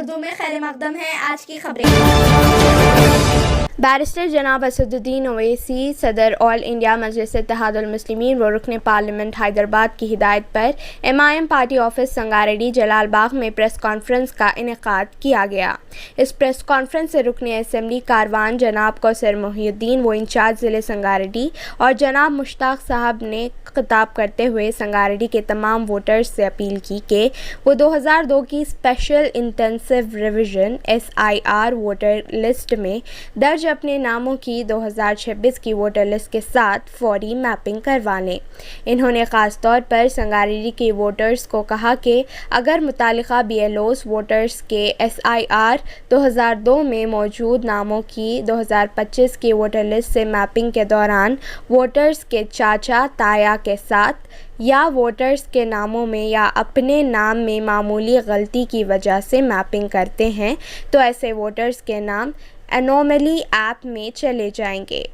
उर्दू में खैर मकदम है आज की खबरें। बैरिस्टर जनाब असदुद्दीन ओवैसी सदर ऑल इंडिया मजलिस इत्तेहादुल मुस्लिमीन व रुकन पार्लियामेंट हैदराबाद की हिदायत पर MIM पार्टी ऑफिस संगारेड्डी जलाल बाग में प्रेस कॉन्फ्रेंस का इनेकाद किया गया। इस प्रेस कॉन्फ्रेंस से रुकन असम्बली कारवान जनाब कौसर मोहिउद्दीन व इंचार्ज ज़िले संगारेड्डी और जनाब मुश्ताक साहब ने खिताब करते हुए संगारेड्डी के तमाम वोटर्स से अपील की कि वो 2002 की special intensive revision SIR voter list में दर्ज अपने नामों की 2026 की वोटर लिस्ट के साथ फौरी मैपिंग करवा लें। इन्होंने ख़ास तौर पर संगारेड्डी के वोटर्स को कहा कि अगर मुतालिका BLOs वोटर्स के SIR 2002 में मौजूद नामों की 2025 की वोटर लिस्ट से मैपिंग के दौरान वोटर्स के चाचा ताया के साथ या वोटर्स के नामों में या अपने नाम में मामूली गलती की वजह से मैपिंग करते हैं तो ऐसे वोटर्स के नाम एनोमली ऐप में चले जाएंगे।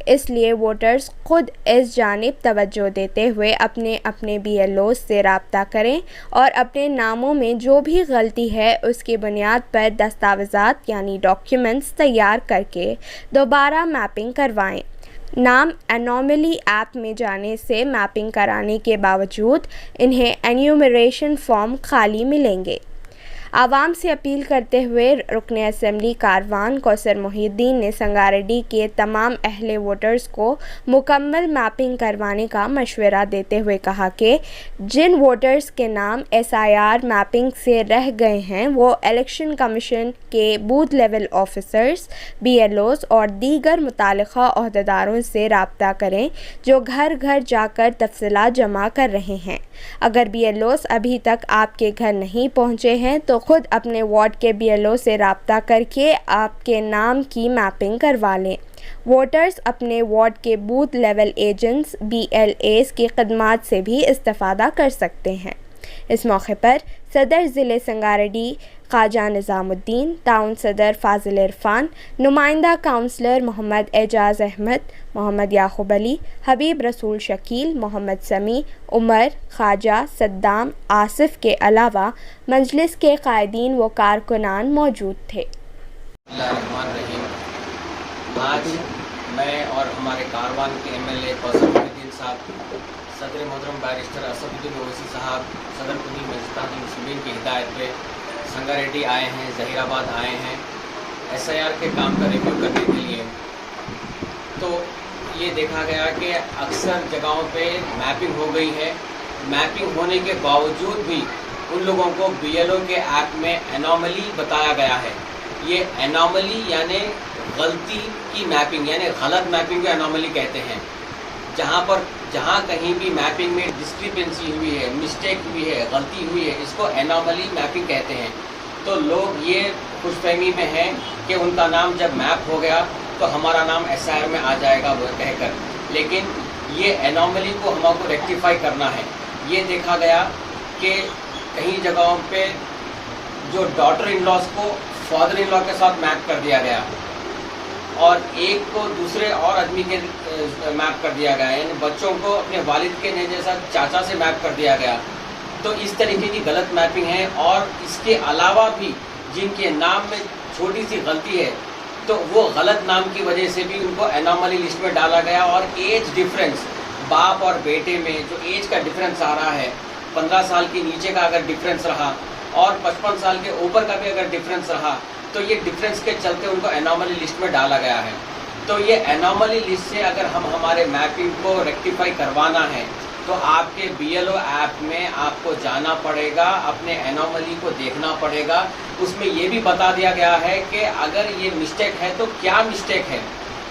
इसलिए वोटर्स खुद इस जानिब तवज्जो देते हुए अपने अपने BLOs से रब्ता करें और अपने नामों में जो भी गलती है उसकी बुनियाद पर दस्तावेज़ात यानी डॉक्यूमेंट्स तैयार करके दोबारा मैपिंग करवाएं। नाम एनोमली ऐप में जाने से मैपिंग कराने के बावजूद इन्हें एन्यूमरेशन फॉर्म खाली मिलेंगे। आवाम से अपील करते हुए रुकन असम्बली कारवान कौसर मोहिउद्दीन ने संगारेड्डी के तमाम अहले वोटर्स को मुकम्मल मैपिंग करवाने का मशवरा देते हुए कहा कि जिन वोटर्स के नाम SIR मैपिंग से रह गए हैं वो इलेक्शन कमीशन के बूथ लेवल ऑफिसर्स BLOs और दीगर मुतालिका ओहदेदारों से रब्ता करें जो घर घर जाकर तफसीलात जमा कर रहे हैं। अगर BLOs अभी तक आपके घर नहीं पहुँचे हैं तो खुद अपने वार्ड के BLO से रब्ता करके आपके नाम की मैपिंग करवा लें। वोटर्स अपने वार्ड के बूथ लेवल एजेंट्स BLAs की खदमात से भी इस्तेफ़ादा कर सकते हैं। इस मौके पर सदर ज़िले संगारेड्डी ख्वाजा निज़ामुद्दीन, टाउन सदर फाजिल इरफान, नुमाइंदा काउंसलर मोहम्मद एजाज़ अहमद, मोहम्मद याकूब अली, हबीब रसूल शकील, मोहम्मद समी, उमर, ख्वाजा, सद्दाम, आसिफ के अलावा मजलिस के कायदीन व कारकुनान मौजूद थे। आज मैं और हमारे कारवान के MLA कौसर मोहिउद्दीन साहब, सदर मोहतरम बैरिस्टर असदुद्दीन ओवैसी साहब, सदर कुली मजलिस मुस्लिमीन की हिदायत पे संगारेड्डी आए हैं, ज़हीराबाद आए हैं SIR के काम का रिव्यू करने के लिए। तो ये देखा गया कि अक्सर जगहों पे मैपिंग हो गई है। मैपिंग होने के बावजूद भी उन लोगों को BLO के ऐप में एनोमली बताया गया है। ये एनोमली यानी गलती की मैपिंग यानी गलत मैपिंग को एनोमली कहते हैं। जहाँ कहीं भी मैपिंग में डिस्क्रिपेंसी हुई है, मिस्टेक हुई है, गलती हुई है, इसको एनोमली मैपिंग कहते हैं। तो लोग ये खुशफहमी में हैं कि उनका नाम जब मैप हो गया तो हमारा नाम SIR में आ जाएगा वो कहकर, लेकिन ये एनोमली को हमको रेक्टिफाई करना है। ये देखा गया कि कई जगहों पे जो डॉटर इन लॉज को फादर इन लॉ के साथ मैप कर दिया गया और एक को दूसरे और आदमी के मैप कर दिया गया, यानी बच्चों को अपने वालिद के जैसा चाचा से मैप कर दिया गया। तो इस तरीके की गलत मैपिंग है। और इसके अलावा भी जिनके नाम में छोटी सी गलती है तो वो गलत नाम की वजह से भी उनको एनोमली लिस्ट में डाला गया। और एज डिफरेंस बाप और बेटे में जो एज का डिफरेंस आ रहा है, 15 साल के नीचे का अगर डिफरेंस रहा और 55 साल के ऊपर का भी अगर डिफरेंस रहा तो ये डिफरेंस के चलते उनको एनोमली लिस्ट में डाला गया है। तो ये एनोमली लिस्ट से अगर हम हमारे मैपिंग को रेक्टिफाई करवाना है तो आपके BLO ऐप में आपको जाना पड़ेगा, अपने एनोमली को देखना पड़ेगा। उसमें ये भी बता दिया गया है कि अगर ये मिस्टेक है तो क्या मिस्टेक है,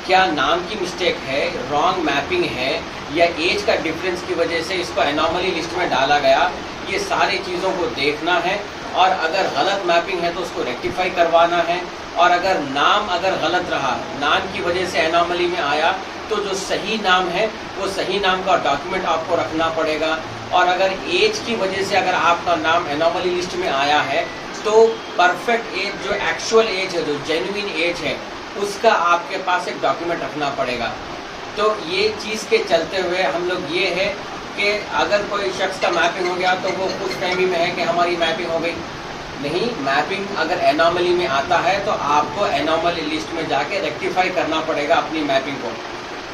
क्या नाम की मिस्टेक है, रॉन्ग मैपिंग है या एज का डिफरेंस की वजह से इसको एनोमली लिस्ट में डाला गया। ये सारी चीज़ों को देखना है और अगर गलत मैपिंग है तो उसको रेक्टिफाई करवाना है। और अगर नाम गलत रहा, नाम की वजह से एनोमली में आया तो जो सही नाम है वो सही नाम का डॉक्यूमेंट आपको रखना पड़ेगा। और अगर एज की वजह से अगर आपका नाम एनोमली लिस्ट में आया है तो परफेक्ट एज, जो एक्चुअल एज है, जो जेन्युइन एज है, उसका आपके पास एक डॉक्यूमेंट रखना पड़ेगा। तो ये चीज़ के चलते हुए हम लोग ये है कि अगर कोई शख्स का मैपिंग हो गया तो वो खुश फहमी में है कि हमारी मैपिंग हो गई, नहीं, मैपिंग अगर एनॉमली में आता है तो आपको एनॉमली लिस्ट में जाके रेक्टिफाई करना पड़ेगा अपनी मैपिंग को।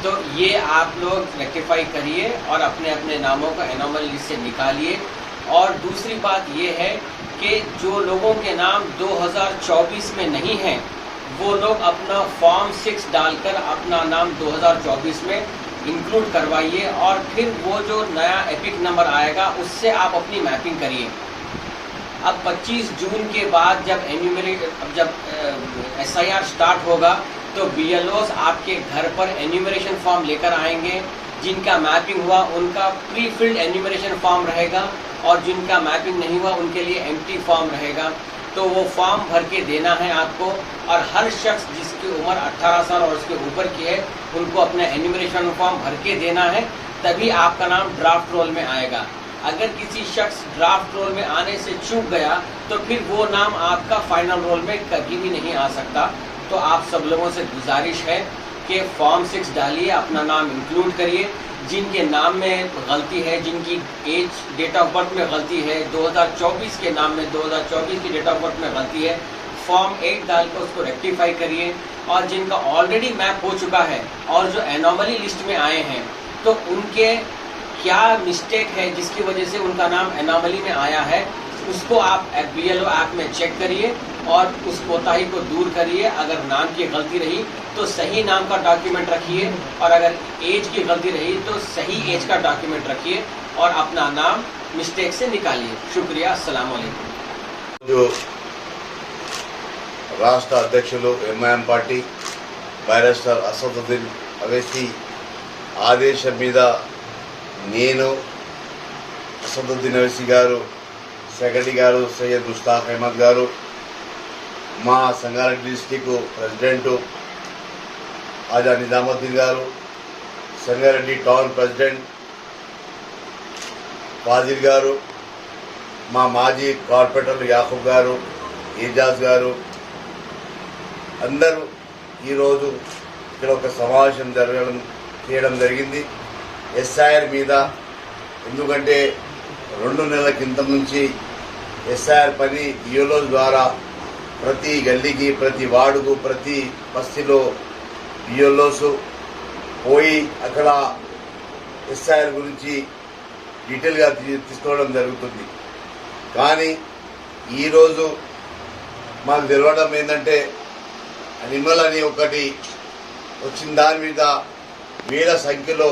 तो ये आप लोग रेक्टिफाई करिए और अपने अपने नामों को एनॉमली लिस्ट से निकालिए। और दूसरी बात ये है कि जो लोगों के नाम 2024 में नहीं हैं वो लोग अपना फॉर्म 6 डालकर अपना नाम 2024 में इंक्लूड करवाइए और फिर वो जो नया एपिक नंबर आएगा उससे आप अपनी मैपिंग करिए। अब 25 जून के बाद जब SIR स्टार्ट होगा तो BLOs आपके घर पर एन्यूमरेशन फॉर्म लेकर आएंगे। जिनका मैपिंग हुआ उनका प्री फिल्ड एन्यूमरेशन फॉर्म रहेगा और जिनका मैपिंग नहीं हुआ उनके लिए एम्प्टी फॉर्म रहेगा। तो वो फॉर्म भर के देना है आपको। और हर शख्स जिसकी उम्र 18 साल और उसके ऊपर की है उनको अपना एन्यूमरेशन फॉर्म भर के देना है, तभी आपका नाम ड्राफ्ट रोल में आएगा। अगर किसी शख्स ड्राफ्ट रोल में आने से चूक गया तो फिर वो नाम आपका फाइनल रोल में कभी भी नहीं आ सकता। तो आप सब लोगों से गुजारिश है कि फॉर्म 6 डालिए, अपना नाम इंक्लूड करिए। जिनके नाम में गलती है, जिनकी एज डेट ऑफ बर्थ में गलती है, 2024 के नाम में 2024 की डेट ऑफ बर्थ में गलती है, फॉर्म 8 डालकर उसको रेक्टिफाई करिए। और जिनका ऑलरेडी मैप हो चुका है और जो एनॉमली लिस्ट में आए हैं तो उनके क्या मिस्टेक है जिसकी वजह से उनका नाम एनॉमली में आया है, उसको आप BLO ऐप में चेक करिए और उस कोताही को दूर करिए। अगर नाम की गलती रही तो सही नाम का डॉक्यूमेंट रखिए और अगर एज की गलती रही तो सही एज का डॉक्यूमेंट रखिए और अपना नाम मिस्टेक से निकालिए। शुक्रिया। अस्सलाम वालेकुम। जो రాష్ట్ర అధ్యక్షులు MIM పార్టీ బ్యారిస్టర్ అసదుద్దీన్ అవైసీ ఆదేశం మీద నేను అసదుద్దీన్ అవైసీ గారు, సెక్రటరీ గారు సయ్యద్ ముస్తాక్ అహ్మద్ గారు, మా సంగారెడ్డి డిస్టిక్ ప్రెసిడెంట్ ఆజా నిజాముద్దీన్ గారు, సంగారెడ్డి టౌన్ ప్రెసిడెంట్ ఫాజిల్ గారు, మా మాజీ కార్పొరేటర్లు యాకూబ్ గారు, ఏజాజ్ గారు అందరూ ఈరోజు ఇక్కడ ఒక సమావేశం చేయడం జరిగింది SIR మీద. ఎందుకంటే 2 నెలల క్రితం నుంచి SIR పని BLOs ద్వారా ప్రతి గల్లీకి, ప్రతి వార్డుకు, ప్రతి బస్తీలో BLOs పోయి అక్కడ SIR గురించి డీటెయిల్గా తీసుకోవడం జరుగుతుంది. కానీ ఈరోజు మాకు తెలవడం ఏంటంటే అనిమల్ అని ఒకటి వచ్చిన దాని మీద వేల సంఖ్యలో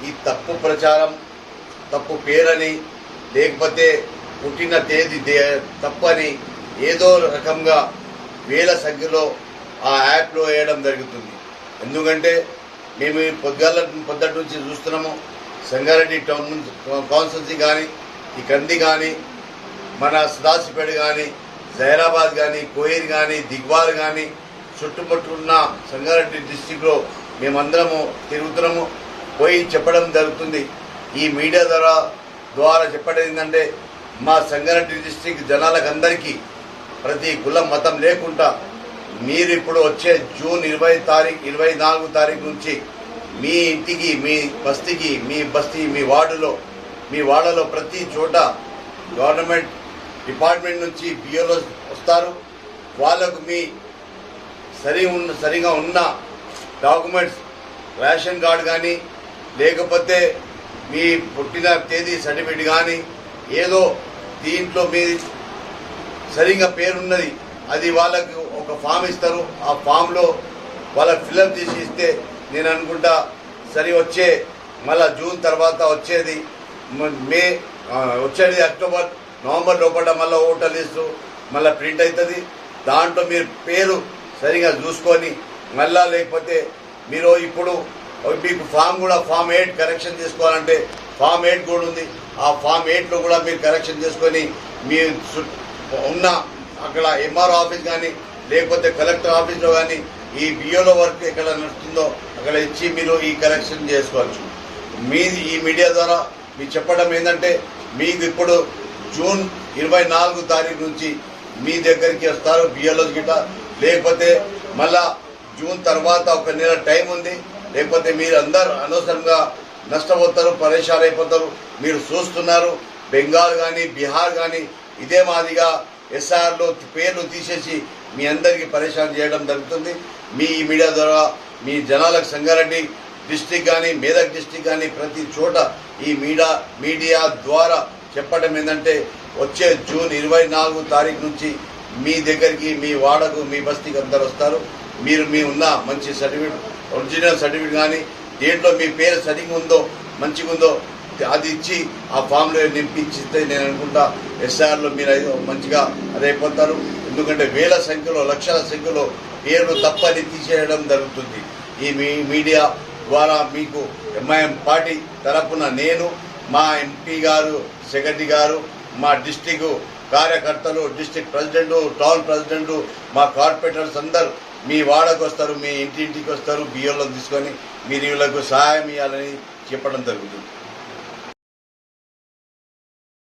ఈ తప్పు ప్రచారం, తప్పు పేరని, లేకపోతే పుట్టిన తేదీ తప్పని ఏదో రకంగా వేల సంఖ్యలో ఆ యాప్లో వేయడం జరుగుతుంది. ఎందుకంటే మేము పొద్దుటి నుంచి చూస్తున్నాము, సంగారెడ్డి టౌన్ కాన్స్టిట్యున్సీ కానీ, ఈ కంది కానీ, మన సదాశివపేట కానీ, జైరాబాద్ కానీ, కోయిర్ కానీ, దిగ్వాల్ కానీ, చుట్టుముట్టున్న సంగారెడ్డి డిస్టిక్లో మేమందరము తిరుగుతున్నాము. పోయి చెప్పడం జరుగుతుంది. ఈ మీడియా ద్వారా చెప్పడం ఏంటంటే మా సంగారెడ్డి డిస్టిక్ జనాలకు అందరికీ ప్రతి కులం మతం లేకుండా మీరు ఇప్పుడు వచ్చే జూన్ 24 తారీఖు నుంచి మీ ఇంటికి, మీ బస్తీకి, మీ వార్డులో ప్రతి చోట గవర్నమెంట్ డిపార్ట్మెంట్ నుంచి BLOs వస్తారు. వాళ్ళకు మీ సరిగా ఉన్న డాక్యుమెంట్స్, రేషన్ కార్డు కానీ, లేకపోతే మీ పుట్టిన తేదీ సర్టిఫికేట్ కానీ, ఏదో దీంట్లో మీ సరిగా పేరున్నది అది వాళ్ళకు ఒక ఫామ్ ఇస్తారు. ఆ ఫామ్లో వాళ్ళకి ఫిల్అప్ చేసి ఇస్తే నేను అనుకుంటా సరి వచ్చే మళ్ళీ జూన్ తర్వాత వచ్చేది అక్టోబర్, నవంబర్ లోపల మళ్ళీ ఓటర్ లిస్టు మళ్ళీ ప్రింట్ అవుతుంది. దాంట్లో మీరు పేరు సరిగా చూసుకొని మళ్ళా, లేకపోతే మీరు ఇప్పుడు మీకు ఫామ్ 8 కరెక్షన్ చేసుకోవాలంటే ఫామ్ 8 కూడా ఉంది. ఆ ఫామ్ 8లో కూడా మీరు కరెక్షన్ చేసుకొని మీ ఉన్న అక్కడ MRO ఆఫీస్ కానీ, లేకపోతే కలెక్టర్ ఆఫీస్లో కానీ ఈ BLO వర్క్ ఎక్కడ నడుస్తుందో అక్కడ ఇచ్చి మీరు ఈ కరెక్షన్ చేసుకోవచ్చు. ఈ మీడియా ద్వారా మీకు చెప్పడం ఏంటంటే మీకు ఇప్పుడు జూన్ 24 తారీఖు నుంచి మీ దగ్గరికి వస్తారు BLOs గిట్ట. లేకపోతే మళ్ళా జూన్ తర్వాత ఒక నెల టైం ఉంది. లేకపోతే మీరు అందరు అనవసరంగా నష్టపోతారు, పరేషాన్ అయిపోతారు. మీరు చూస్తున్నారు బెంగాల్ కానీ, బీహార్ కానీ ఇదే మాదిగా ఎస్ఆర్లో పేర్లు తీసేసి మీ అందరికీ పరేషాన్ చేయడం జరుగుతుంది. మీ మీడియా ద్వారా మీ జనాలకు సంగారెడ్డి డిస్టిక్ కానీ మేదక్ డిస్టిక్ కానీ ప్రతి చోట ఈ మీడియా ద్వారా చెప్పడం ఏంటంటే వచ్చే జూన్ 24 తారీఖు నుంచి మీ దగ్గరికి మీ వాడకు మీ బస్తీకి అందరు వస్తారు. మీరు మీ ఉన్న మంచి సర్టిఫికేట్ ఒరిజినల్ సర్టిఫికేట్ కానీ దేంట్లో మీ పేరు సరిగ్గా ఉందో మంచిగా ఉందో అది ఇచ్చి ఆ ఫామ్లో నింపించితే నేను అనుకుంటా ఎస్ఆర్లో మీరు మంచిగా అదైపోతారు. ఎందుకంటే వేల సంఖ్యలో లక్షల సంఖ్యలో పేర్లు తప్పని తీసేయడం జరుగుతుంది. ఈ మీడియా ద్వారా మీకు ఎంఐఎం పార్టీ తరఫున నేను మా ఎంపీ గారు సెక్రటరీ గారు మా డిస్టిక్ కార్యకర్తలు డిస్టిక్ ప్రెసిడెంటు టౌన్ ప్రెసిడెంటు మా కార్పొరేటర్స్ అందరూ మీ వాడకు వస్తారు, మీ ఇంటింటికి వస్తారు, బియ్యంలో తీసుకొని మీరు వీళ్ళకు సహాయం ఇవ్వాలని చెప్పడం జరుగుతుంది.